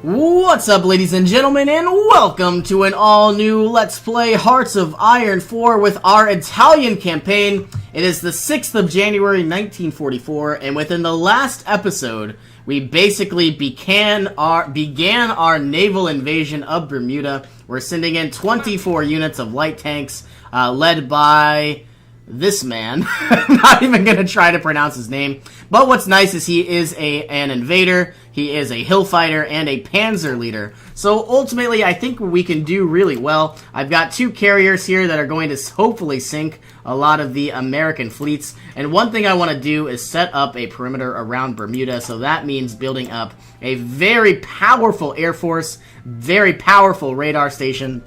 What's up, ladies and gentlemen, and welcome to an all-new Let's Play Hearts of Iron 4 with our Italian campaign. It is the 6th of January, 1944, and within the last episode, we basically began our naval invasion of Bermuda. We're sending in 24 units of light tanks, led by this man. I'm not even going to try to pronounce his name. But what's nice is he is an invader, he is a hill fighter, and a panzer leader. So ultimately, I think we can do really well. I've got two carriers here that are going to hopefully sink a lot of the American fleets. And one thing I want to do is set up a perimeter around Bermuda. So that means building up a very powerful air force, very powerful radar station.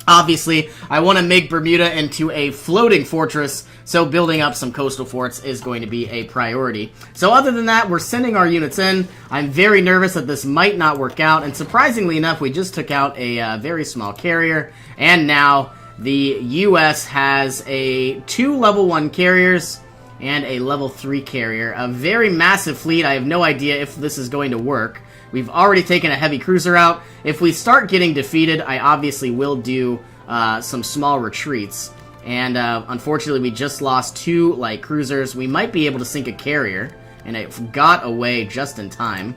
Obviously, I want to make Bermuda into a floating fortress, so building up some coastal forts is going to be a priority. So other than that, we're sending our units in. I'm very nervous that this might not work out, and surprisingly enough, we just took out a very small carrier, and now the U.S. has two level 1 carriers and a level 3 carrier. A very massive fleet. I have no idea if this is going to work. We've already taken a heavy cruiser out. If we start getting defeated, I obviously will do some small retreats. And unfortunately, we just lost 2 light cruisers. We might be able to sink a carrier, and it got away just in time.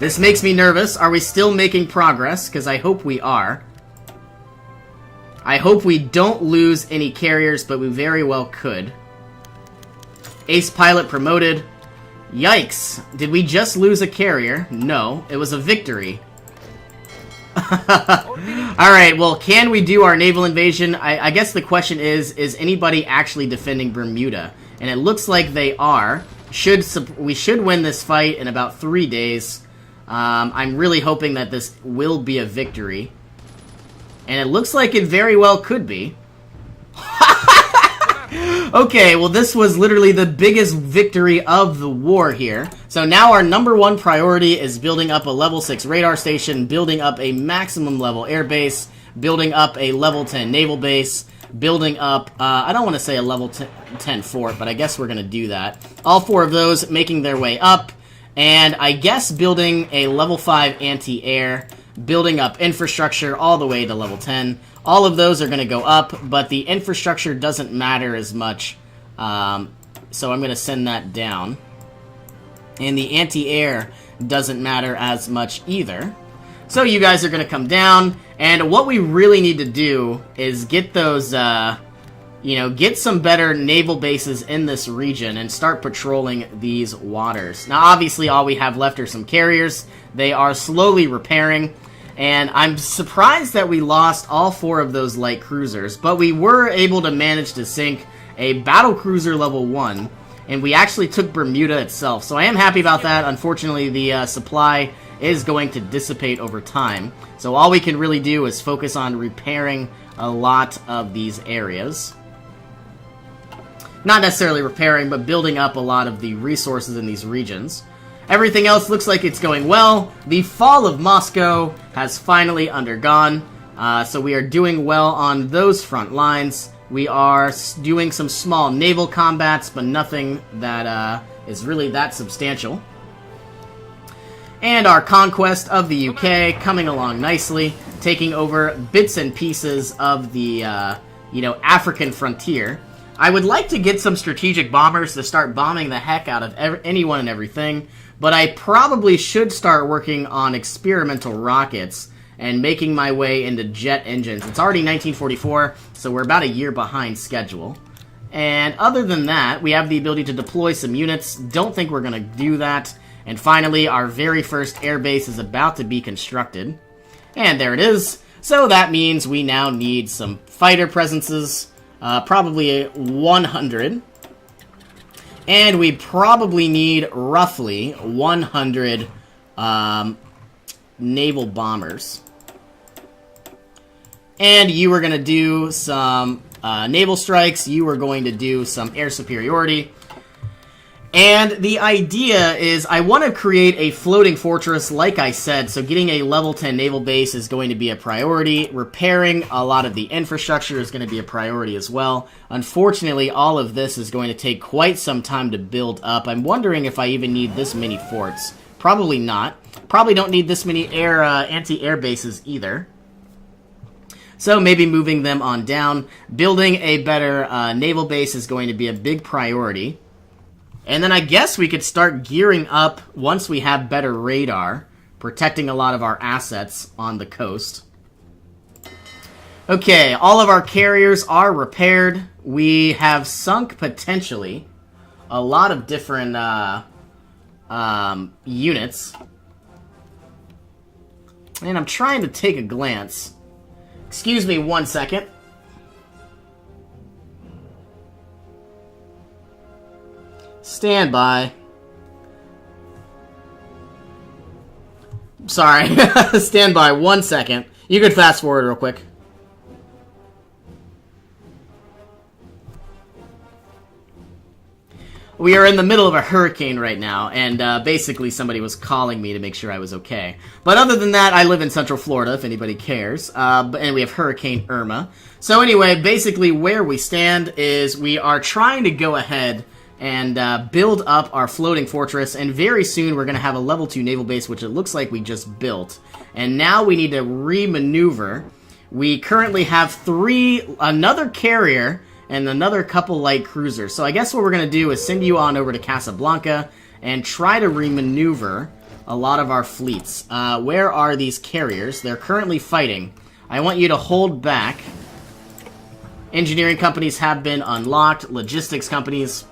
This makes me nervous. Are we still making progress? Because I hope we are. I hope we don't lose any carriers, but we very well could. Ace pilot promoted. Yikes. Did we just lose a carrier? No, it was a victory. Alright, well, can we do our naval invasion? I guess the question is anybody actually defending Bermuda? And it looks like they are. We should win this fight in about 3 days. I'm really hoping that this will be a victory. And it looks like it very well could be. Okay, well, this was literally the biggest victory of the war here. So now our number 1 priority is building up a level 6 radar station, building up a maximum level air base, building up a level 10 naval base, building up, I don't want to say a level 10 fort, but I guess we're going to do that. All 4 of those making their way up, and I guess building a level 5 anti-air, building up infrastructure all the way to level 10. All of those are going to go up, but the infrastructure doesn't matter as much, so I'm going to send that down. And the anti-air doesn't matter as much either. So you guys are going to come down, and what we really need to do is get those, get some better naval bases in this region and start patrolling these waters. Now, obviously, all we have left are some carriers. They are slowly repairing. And I'm surprised that we lost all 4 of those light cruisers, but we were able to manage to sink a battle cruiser level 1, and we actually took Bermuda itself. So I am happy about that. Unfortunately, the supply is going to dissipate over time. So all we can really do is focus on repairing a lot of these areas. Not necessarily repairing, but building up a lot of the resources in these regions. Everything else looks like it's going well. The fall of Moscow has finally undergone, so we are doing well on those front lines. We are doing some small naval combats, but nothing that is really that substantial. And our conquest of the UK coming along nicely, taking over bits and pieces of the, African frontier. I would like to get some strategic bombers to start bombing the heck out of anyone and everything, but I probably should start working on experimental rockets and making my way into jet engines. It's already 1944, so we're about a year behind schedule. And other than that, we have the ability to deploy some units. Don't think we're going to do that. And finally, our very first air base is about to be constructed. And there it is. So that means we now need some fighter presences. Probably 100. And we probably need roughly 100 naval bombers. And you are going to do some naval strikes. You are going to do some air superiority. And the idea is I want to create a floating fortress, like I said, so getting a level 10 naval base is going to be a priority. Repairing a lot of the infrastructure is going to be a priority as well. Unfortunately, all of this is going to take quite some time to build up. I'm wondering if I even need this many forts. Probably not, Probably don't need this many anti-air bases either. So maybe moving them on down. Building a better naval base is going to be a big priority. And then I guess we could start gearing up once we have better radar, protecting a lot of our assets on the coast. Okay, all of our carriers are repaired. We have sunk, potentially, a lot of different units. And I'm trying to take a glance. Excuse me 1 second. Stand by. Sorry. Stand by 1 second. You could fast forward real quick. We are in the middle of a hurricane right now, and basically somebody was calling me to make sure I was okay. But other than that, I live in Central Florida, if anybody cares, and we have Hurricane Irma. So anyway, basically where we stand is we are trying to go ahead and build up our floating fortress, and very soon we're going to have a level 2 naval base, which it looks like we just built. And now we need to re-maneuver. We currently have another carrier, and another couple light cruisers. So I guess what we're going to do is send you on over to Casablanca and try to remaneuver a lot of our fleets. Where are these carriers? They're currently fighting. I want you to hold back. Engineering companies have been unlocked. Logistics companies.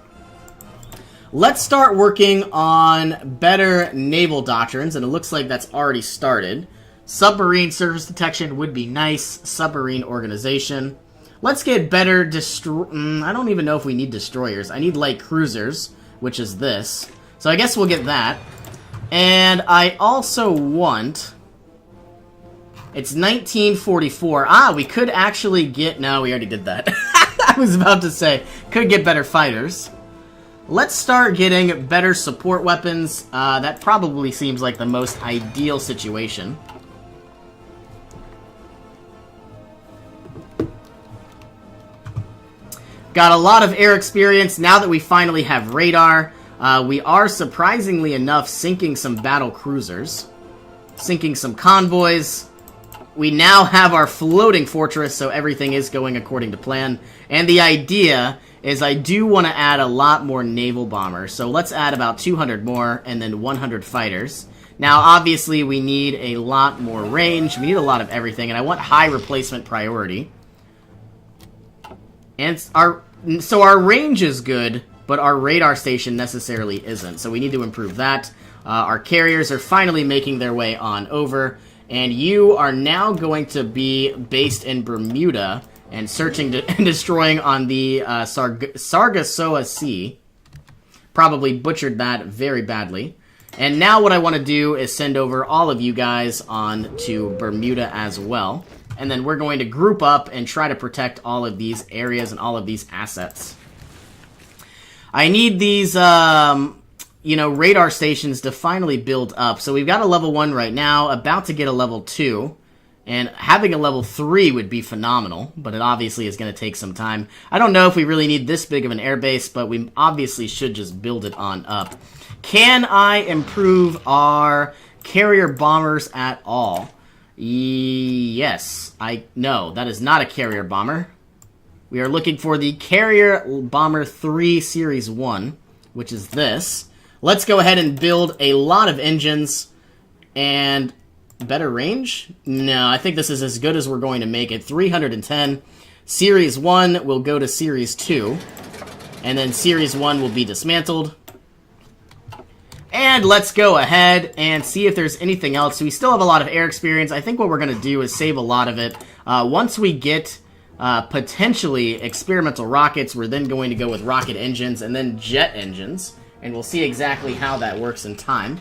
Let's start working on better naval doctrines, and it looks like that's already started. Submarine surface detection would be nice. Submarine organization. Let's get better I don't even know if we need destroyers. I need light cruisers, which is this. So I guess we'll get that. And I also want... It's 1944. We could actually get... No, we already did that. I was about to say, could get better fighters. Let's start getting better support weapons. That probably seems like the most ideal situation. Got a lot of air experience now that we finally have radar. We are, surprisingly enough, sinking some battle cruisers. Sinking some convoys. We now have our floating fortress, so everything is going according to plan. And the idea is I do want to add a lot more naval bombers. So let's add about 200 more and then 100 fighters. Now, obviously, we need a lot more range. We need a lot of everything, and I want high replacement priority. And so our range is good, but our radar station necessarily isn't. So we need to improve that. Our carriers are finally making their way on over. And you are now going to be based in Bermuda and searching and destroying on the Sargasso Sea. Probably butchered that very badly. And now what I want to do is send over all of you guys on to Bermuda as well. And then we're going to group up and try to protect all of these areas and all of these assets. I need these, radar stations to finally build up. So we've got a level 1 right now, about to get a level 2. And having a level 3 would be phenomenal, but it obviously is going to take some time. I don't know if we really need this big of an airbase, but we obviously should just build it on up. Can I improve our carrier bombers at all? Yes. No, that is not a carrier bomber. We are looking for the Carrier Bomber 3 Series 1, which is this. Let's go ahead and build a lot of engines. And better range? No, I think this is as good as we're going to make it. 310. Series 1 will go to Series 2. And then Series 1 will be dismantled. And let's go ahead and see if there's anything else. We still have a lot of air experience. I think what we're going to do is save a lot of it. Once we get potentially experimental rockets, we're then going to go with rocket engines and then jet engines. And we'll see exactly how that works in time.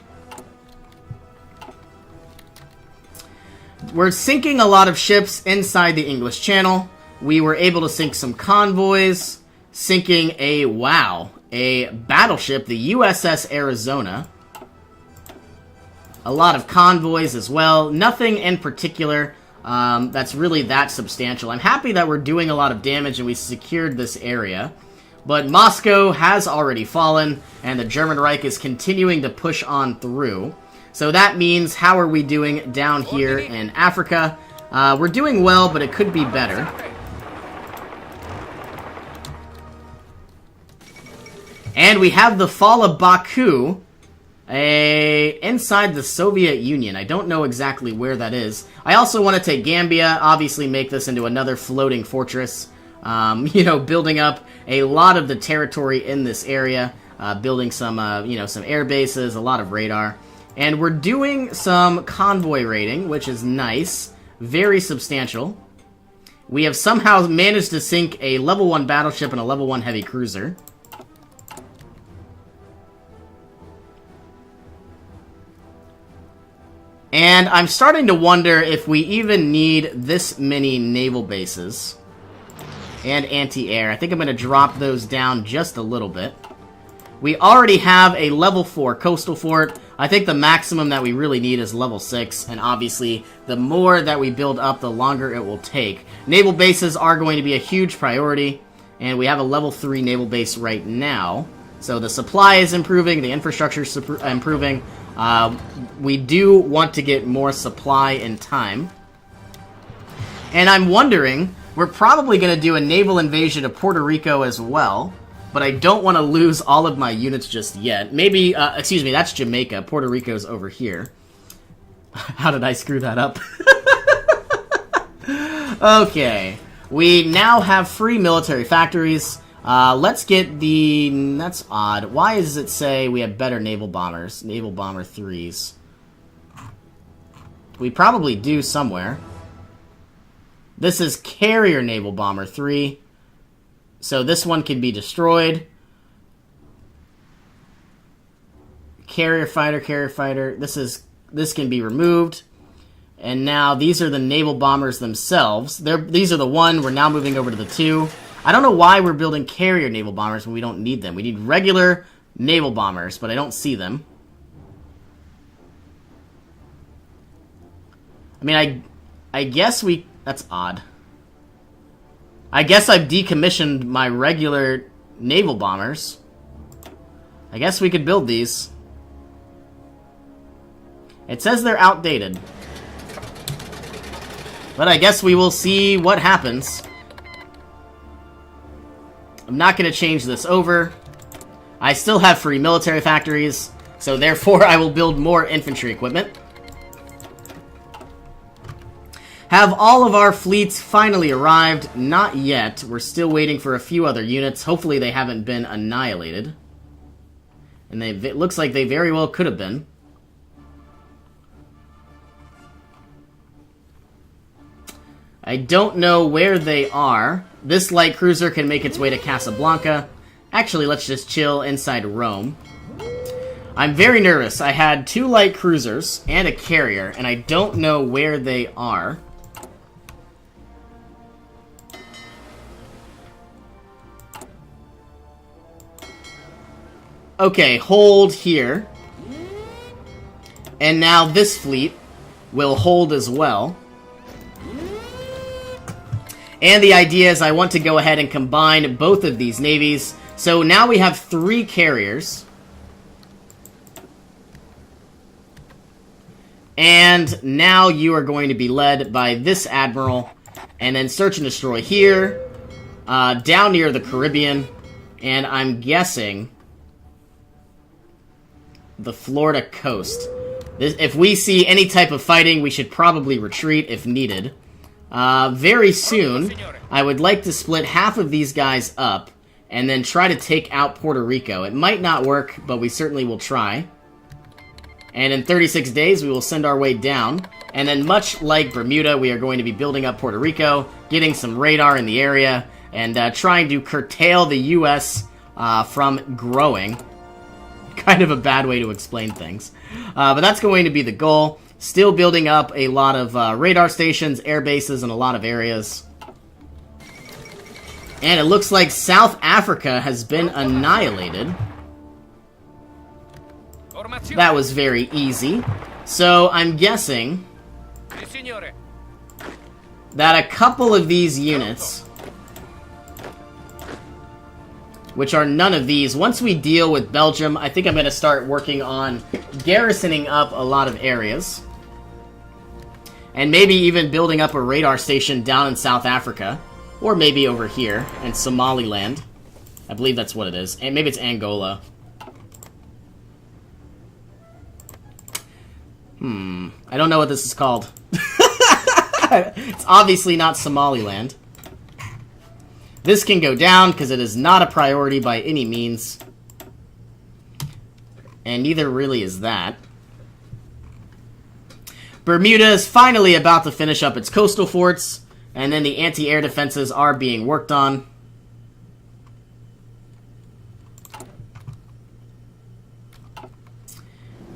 We're sinking a lot of ships inside the English Channel. We were able to sink some convoys. Sinking a battleship, the USS Arizona. A lot of convoys as well. Nothing in particular that's really that substantial. I'm happy that we're doing a lot of damage and we secured this area. But Moscow has already fallen, and the German Reich is continuing to push on through. So that means, how are we doing down here in Africa? We're doing well, but it could be better. And we have the fall of Baku, inside the Soviet Union. I don't know exactly where that is. I also want to take Gambia, obviously make this into another floating fortress. You know, building up a lot of the territory in this area, building some, you know, some air bases, a lot of radar. And we're doing some convoy raiding, which is nice. Very substantial. We have somehow managed to sink a level 1 battleship and a level 1 heavy cruiser. And I'm starting to wonder if we even need this many naval bases. And anti-air. I think I'm going to drop those down just a little bit. We already have a level 4 coastal fort. I think the maximum that we really need is level 6. And obviously, the more that we build up, the longer it will take. Naval bases are going to be a huge priority. And we have a level 3 naval base right now. So the supply is improving. The infrastructure is improving. We do want to get more supply in time. And I'm wondering, we're probably going to do a naval invasion of Puerto Rico as well, but I don't want to lose all of my units just yet. Maybe, excuse me, that's Jamaica. Puerto Rico's over here. How did I screw that up? Okay. We now have free military factories. Let's get the... That's odd. Why does it say we have better naval bombers? Naval bomber 3s. We probably do somewhere. This is carrier naval bomber 3. So this one can be destroyed. Carrier fighter. This can be removed. And now these are the naval bombers themselves. These are the 1. We're now moving over to the 2. I don't know why we're building carrier naval bombers when we don't need them. We need regular naval bombers, but I don't see them. I mean, I guess we... That's odd. I guess I've decommissioned my regular naval bombers. I guess we could build these. It says they're outdated. But I guess we will see what happens. I'm not going to change this over. I still have free military factories, so therefore I will build more infantry equipment. Have all of our fleets finally arrived? Not yet. We're still waiting for a few other units. Hopefully they haven't been annihilated. And it looks like they very well could have been. I don't know where they are. This light cruiser can make its way to Casablanca. Actually, let's just chill inside Rome. I'm very nervous. I had 2 light cruisers and a carrier, and I don't know where they are. Okay, hold here. And now this fleet will hold as well. And the idea is I want to go ahead and combine both of these navies. So now we have 3 carriers. And now you are going to be led by this admiral. And then search and destroy here. Down near the Caribbean. And I'm guessing the Florida coast. If we see any type of fighting, we should probably retreat if needed. Very soon, I would like to split half of these guys up and then try to take out Puerto Rico. It might not work, but we certainly will try. And in 36 days, we will send our way down. And then much like Bermuda, we are going to be building up Puerto Rico, getting some radar in the area, and trying to curtail the U.S. From growing. Kind of a bad way to explain things. But that's going to be the goal. Still building up a lot of radar stations, air bases, and a lot of areas. And it looks like South Africa has been annihilated. That was very easy. So I'm guessing that a couple of these units which are none of these. Once we deal with Belgium, I think I'm going to start working on garrisoning up a lot of areas. And maybe even building up a radar station down in South Africa. Or maybe over here in Somaliland. I believe that's what it is. And maybe it's Angola. I don't know what this is called. It's obviously not Somaliland. This can go down because it is not a priority by any means. And neither really is that. Bermuda is finally about to finish up its coastal forts. And then the anti-air defenses are being worked on.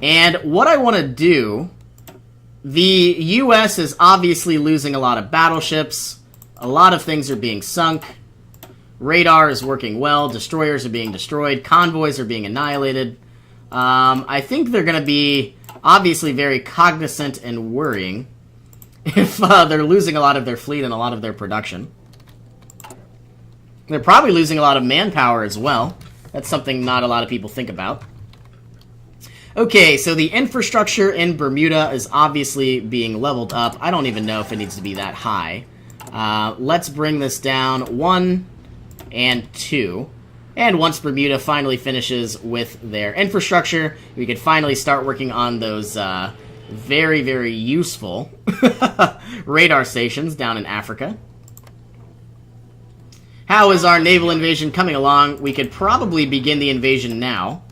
And what I want to do, the U.S. is obviously losing a lot of battleships. A lot of things are being sunk. Radar is working well. Destroyers are being destroyed. Convoys are being annihilated. I think they're going to be obviously very cognizant and worrying if they're losing a lot of their fleet and a lot of their production. They're probably losing a lot of manpower as well. That's something not a lot of people think about. Okay, so the infrastructure in Bermuda is obviously being leveled up. I don't even know if it needs to be that high. Let's bring this down 1 and 2. And once Bermuda finally finishes with their infrastructure, we could finally start working on those very, very useful radar stations down in Africa. How is our naval invasion coming along? We could probably begin the invasion now.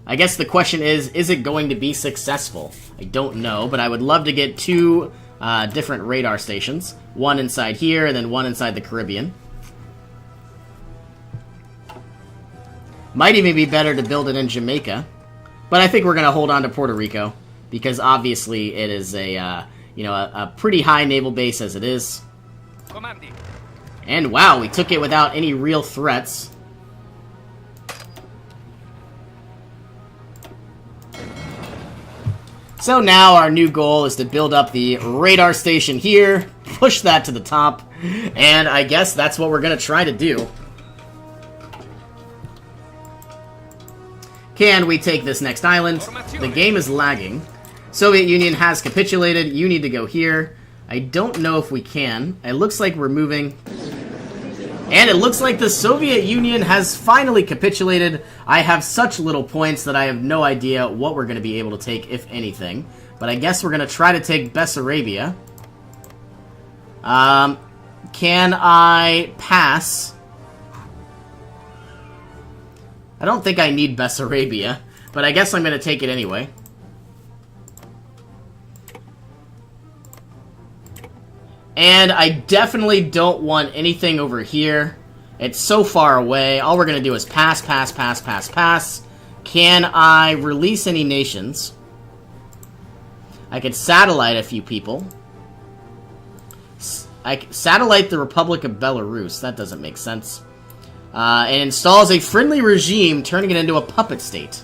I guess the question is it going to be successful? I don't know, but I would love to get 2 different radar stations. One inside here, and then one inside the Caribbean. Might even be better to build it in Jamaica. But I think we're going to hold on to Puerto Rico, because obviously it is a pretty high naval base as it is. And wow, we took it without any real threats. So now our new goal is to build up the radar station here, push that to the top, and I guess that's what we're going to try to do. Can we take this next island? The game is lagging. Soviet Union has capitulated. You need to go here. I don't know if we can. It looks like we're moving. And it looks like the Soviet Union has finally capitulated. I have such little points that I have no idea what we're going to be able to take, if anything. But I guess we're going to try to take Bessarabia. Can I pass? I don't think I need Bessarabia, but I guess I'm going to take it anyway. And I definitely don't want anything over here. It's so far away. All we're going to do is pass, pass, pass, pass, pass. Can I release any nations? I could satellite a few people. I satellite the Republic of Belarus. That doesn't make sense. And installs a friendly regime, turning it into a puppet state.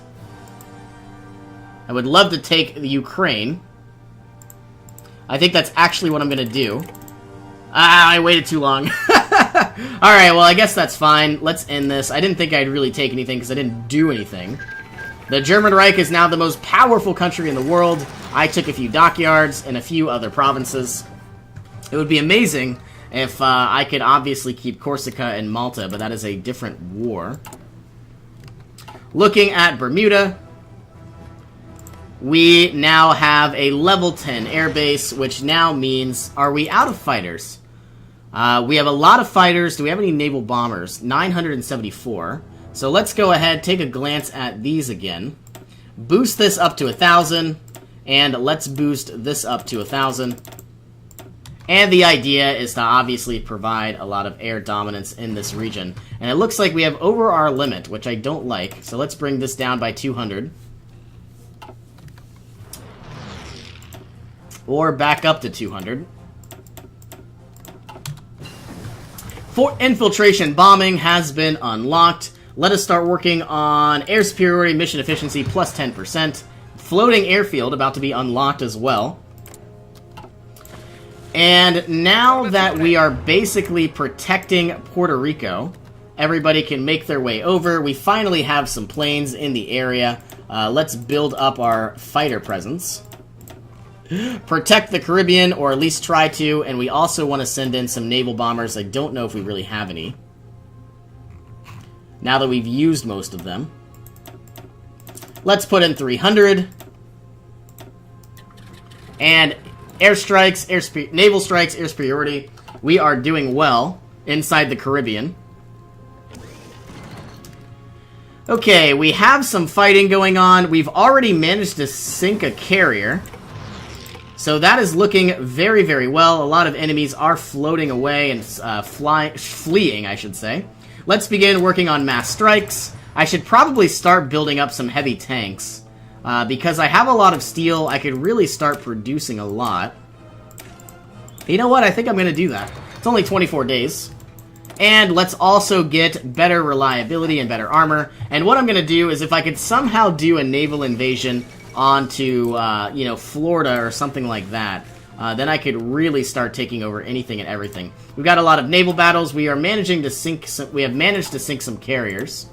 I would love to take the Ukraine. I think that's actually what I'm going to do. I waited too long. Alright, well, I guess that's fine. Let's end this. I didn't think I'd really take anything because I didn't do anything. The German Reich is now the most powerful country in the world. I took a few dockyards and a few other provinces. It would be amazing if I could obviously keep Corsica and Malta, but that is a different war. Looking at Bermuda, we now have a level 10 airbase, which now means, are we out of fighters? We have a lot of fighters. Do we have any naval bombers? 974. So let's go ahead, take a glance at these again. Boost this up to 1,000, and let's boost this up to 1,000. And the idea is to obviously provide a lot of air dominance in this region. And it looks like we have over our limit, which I don't like. So let's bring this down by 200. Or back up to 200. Fort infiltration bombing has been unlocked. Let us start working on air superiority, mission efficiency, plus 10%. Floating airfield about to be unlocked as well. And now that we are basically protecting Puerto Rico, Everybody can make their way over. We finally have some planes in the area. Let's build up our fighter presence. Protect the Caribbean, or at least try to, and we also want to send in some naval bombers. I don't know if we really have any, now that we've used most of them. Let's put in 300. And airstrikes, naval strikes, air superiority. We are doing well inside the Caribbean. Okay, we have some fighting going on. We've already managed to sink a carrier. So that is looking very, very well. A lot of enemies are floating away and fleeing, I should say. Let's begin working on mass strikes. I should probably start building up some heavy tanks. Because I have a lot of steel, I could really start producing a lot. You know what? I think I'm going to do that. It's only 24 days. And let's also get better reliability and better armor. And what I'm going to do is if I could somehow do a naval invasion onto, you know, Florida or something like that, then I could really start taking over anything and everything. We've got a lot of naval battles. We are managing to sink some, we have managed to sink some carriers.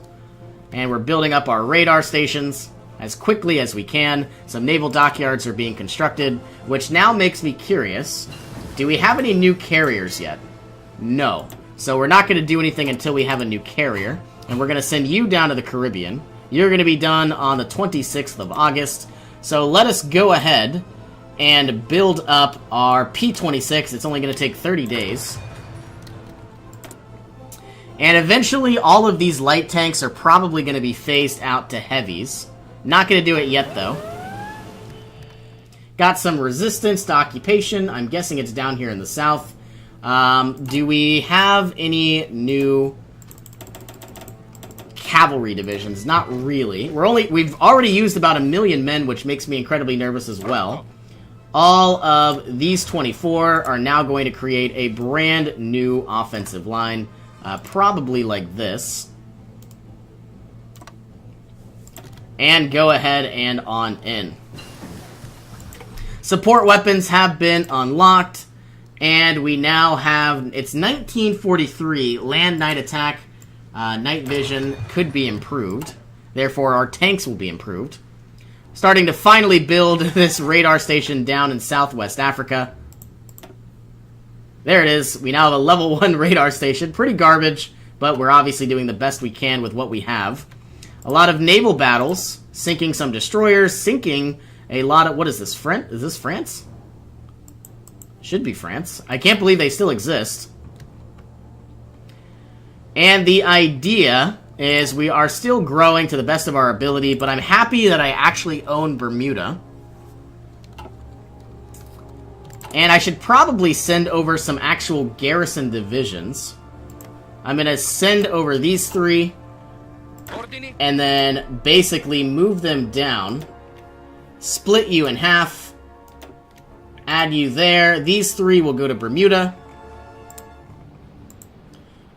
And we're building up our radar stations as quickly as we can. Some naval dockyards are being constructed, which now makes me curious. Do we have any new carriers yet? No. So we're not going to do anything until we have a new carrier. And we're going to send you down to the Caribbean. You're going to be done on the 26th of August. So let us go ahead and build up our P-26. It's only going to take 30 days. And eventually all of these light tanks are probably going to be phased out to heavies. Not going to do it yet, though. Got some resistance to occupation. I'm guessing it's down here in the south. Do we have any new cavalry divisions? Not really. We've already used about 1 million men, which makes me incredibly nervous as well. All of these 24 are now going to create a brand new offensive line, probably like this. And go ahead and on in. Support weapons have been unlocked, and we now have, it's 1943, land night attack, night vision could be improved, therefore our tanks will be improved. Starting to finally build this radar station down in Southwest Africa. There it is, we now have a level 1 radar station, pretty garbage, but we're obviously doing the best we can with what we have. A lot of naval battles, sinking some destroyers, sinking a lot of... What is this, France? Is this France? Should be France. I can't believe they still exist. And the idea is we are still growing to the best of our ability, but I'm happy that I actually own Bermuda. And I should probably send over some actual garrison divisions. I'm going to send over these 3... and then basically move them down, split you in half, add you there. These 3 will go to Bermuda,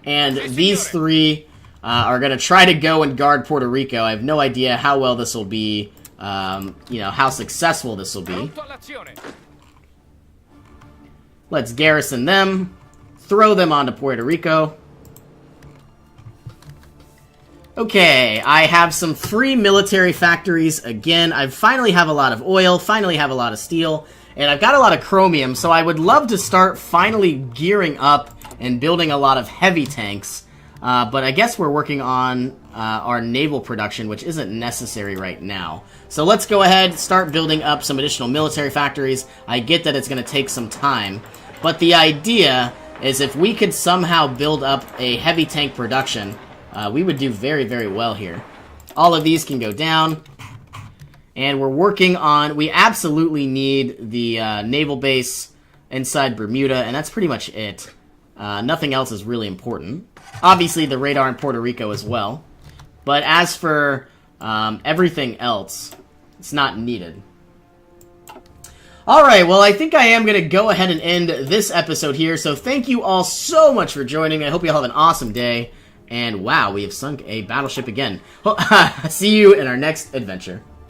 and these 3 are going to try to go and guard Puerto Rico. I have no idea how well this will be, you know, how successful this will be. Let's garrison them, throw them onto Puerto Rico. Okay, I have some free military factories again. I finally have a lot of oil, finally have a lot of steel, and I've got a lot of chromium, so I would love to start finally gearing up and building a lot of heavy tanks. But I guess we're working on our naval production, which isn't necessary right now. So let's go ahead, start building up some additional military factories. I get that it's going to take some time, but the idea is if we could somehow build up a heavy tank production, we would do very, very well here. All of these can go down. And we're working on... We absolutely need the naval base inside Bermuda, and that's pretty much it. Nothing else is really important. Obviously, the radar in Puerto Rico as well. But as for everything else, it's not needed. Alright, well, I think I am going to go ahead and end this episode here. So thank you all so much for joining me. I hope you all have an awesome day. And wow, we have sunk a battleship again. See you in our next adventure.